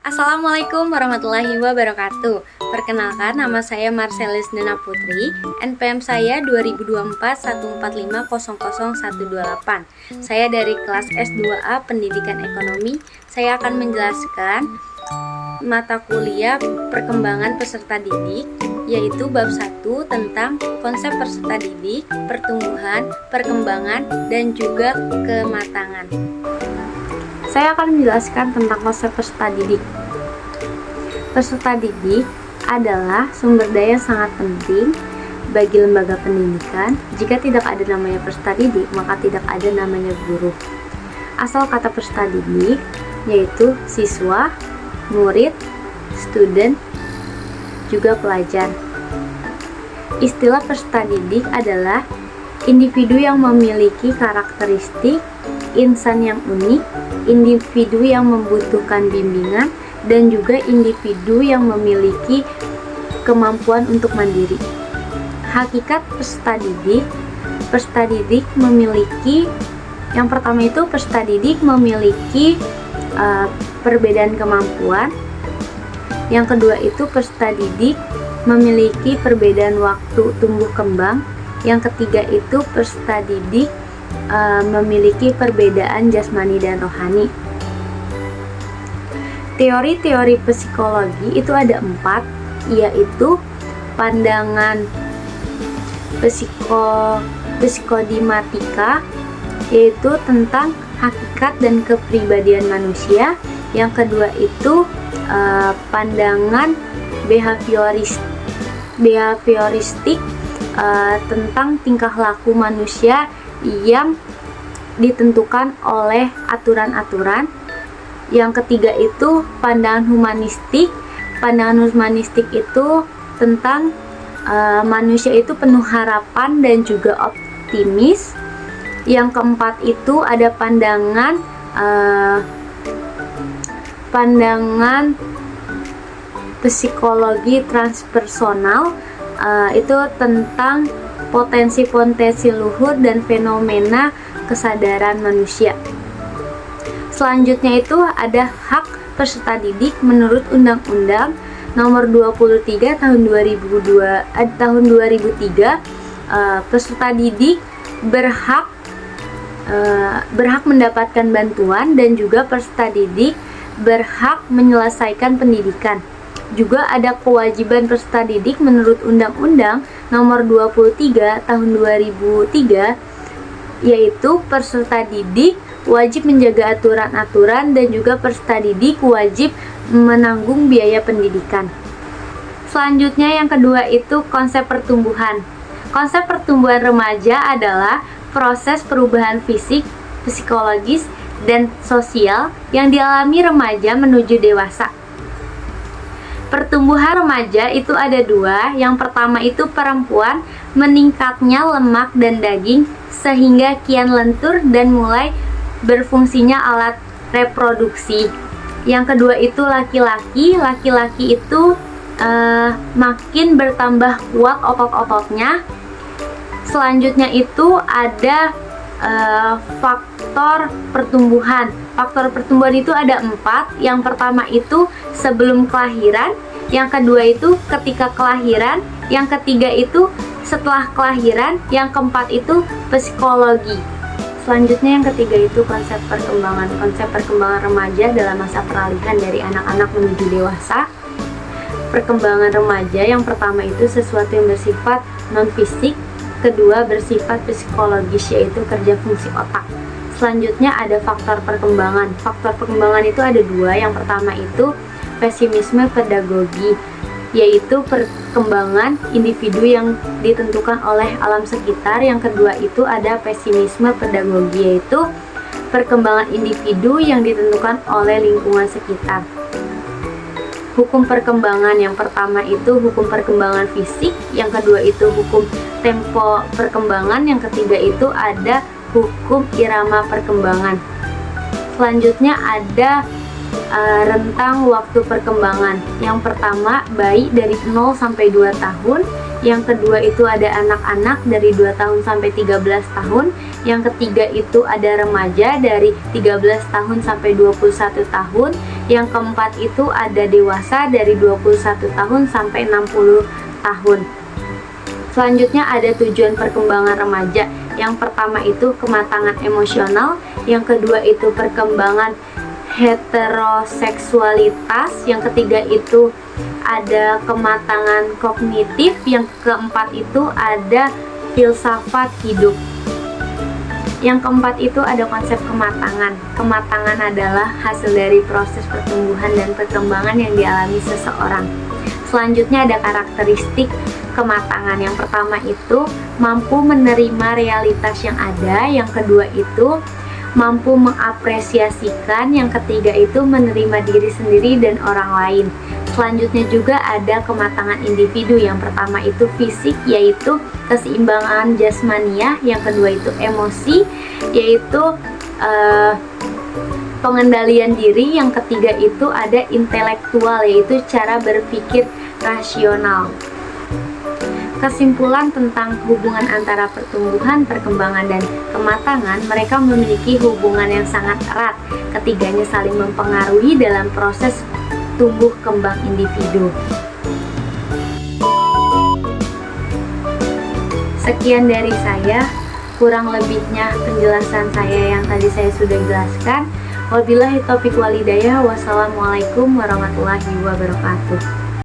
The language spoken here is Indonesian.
Assalamualaikum warahmatullahi wabarakatuh. Perkenalkan, nama saya Marcelis Dena Putri. NPM saya 202414500128. Saya dari kelas S2A Pendidikan Ekonomi. Saya akan menjelaskan mata kuliah perkembangan peserta didik, yaitu bab 1 tentang konsep peserta didik, pertumbuhan, perkembangan, dan juga kematangan. Saya akan menjelaskan tentang konsep peserta didik. Peserta didik adalah sumber daya yang sangat penting bagi lembaga pendidikan. Jika tidak ada namanya peserta didik, maka tidak ada namanya guru. Asal kata peserta didik yaitu siswa, murid, student, juga pelajar. Istilah peserta didik adalah individu yang memiliki karakteristik insan yang unik, individu yang membutuhkan bimbingan, dan juga individu yang memiliki kemampuan untuk mandiri. Hakikat peserta didik memiliki, yang pertama itu peserta didik memiliki perbedaan kemampuan. Yang kedua itu peserta didik memiliki perbedaan waktu tumbuh kembang. Yang ketiga itu peserta didik memiliki perbedaan jasmani dan rohani. Teori-teori psikologi itu ada 4, yaitu pandangan psikodematika, yaitu tentang hakikat dan kepribadian manusia. Yang kedua itu pandangan behavioristik, tentang tingkah laku manusia yang ditentukan oleh aturan-aturan. Yang ketiga itu pandangan humanistik. Pandangan humanistik itu tentang manusia itu penuh harapan dan juga optimis. Yang keempat itu ada pandangan psikologi transpersonal, itu tentang potensi-potensi luhur dan fenomena kesadaran manusia. Selanjutnya itu ada hak peserta didik menurut Undang-Undang Nomor 23 tahun 2003. Peserta didik berhak mendapatkan bantuan, dan juga peserta didik berhak menyelesaikan pendidikan. Juga ada kewajiban peserta didik menurut Undang-Undang Nomor 23 tahun 2003, yaitu peserta didik wajib menjaga aturan-aturan, dan juga peserta didik wajib menanggung biaya pendidikan. Selanjutnya yang kedua itu konsep pertumbuhan. Konsep pertumbuhan remaja adalah proses perubahan fisik, psikologis, dan sosial yang dialami remaja menuju dewasa. Pertumbuhan remaja itu ada 2. Yang pertama itu perempuan meningkatnya lemak dan daging sehingga kian lentur dan mulai berfungsinya alat reproduksi. Yang kedua itu laki-laki. Laki-laki itu makin bertambah kuat otot-ototnya. Selanjutnya itu ada faktor pertumbuhan. Faktor pertumbuhan itu ada 4. Yang pertama itu sebelum kelahiran. Yang kedua itu ketika kelahiran. Yang ketiga itu setelah kelahiran. Yang keempat itu psikologi. Selanjutnya yang ketiga itu konsep perkembangan. Konsep perkembangan remaja dalam masa peralihan dari anak-anak menuju dewasa. Perkembangan remaja yang pertama itu sesuatu yang bersifat non-fisik. Kedua bersifat psikologis, yaitu kerja fungsi otak. Selanjutnya ada faktor perkembangan. Faktor perkembangan itu ada 2. Yang pertama itu pesimisme pedagogi, yaitu perkembangan individu yang ditentukan oleh alam sekitar. Yang kedua itu ada pesimisme pedagogi, yaitu perkembangan individu yang ditentukan oleh lingkungan sekitar. Hukum perkembangan yang pertama itu hukum perkembangan fisik, yang kedua itu hukum tempo perkembangan, yang ketiga itu ada hukum irama perkembangan. Selanjutnya ada rentang waktu perkembangan. Yang pertama bayi dari 0 sampai 2 tahun. Yang kedua itu ada anak-anak dari 2 tahun sampai 13 tahun. Yang ketiga itu ada remaja dari 13 tahun sampai 21 tahun. Yang keempat itu ada dewasa dari 21 tahun sampai 60 tahun. Selanjutnya ada tujuan perkembangan remaja. Yang pertama itu kematangan emosional, yang kedua itu perkembangan heteroseksualitas, yang ketiga itu ada kematangan kognitif, yang keempat itu ada filsafat hidup. Yang keempat itu ada konsep kematangan. Kematangan adalah hasil dari proses pertumbuhan dan perkembangan yang dialami seseorang. Selanjutnya ada karakteristik kematangan. Yang pertama itu mampu menerima realitas yang ada, yang kedua itu mampu mengapresiasikan, yang ketiga itu menerima diri sendiri dan orang lain. Selanjutnya juga ada kematangan individu. Yang pertama itu fisik, yaitu keseimbangan jasmania, yang kedua itu emosi, yaitu pengendalian diri, yang ketiga itu ada intelektual, yaitu cara berpikir rasional. Kesimpulan tentang hubungan antara pertumbuhan, perkembangan, dan kematangan, mereka memiliki hubungan yang sangat erat. Ketiganya saling mempengaruhi dalam proses tumbuh kembang individu. Sekian dari saya, kurang lebihnya penjelasan saya yang tadi saya sudah jelaskan. Wabillahi taufiq walhidayah. Wassalamualaikum warahmatullahi wabarakatuh.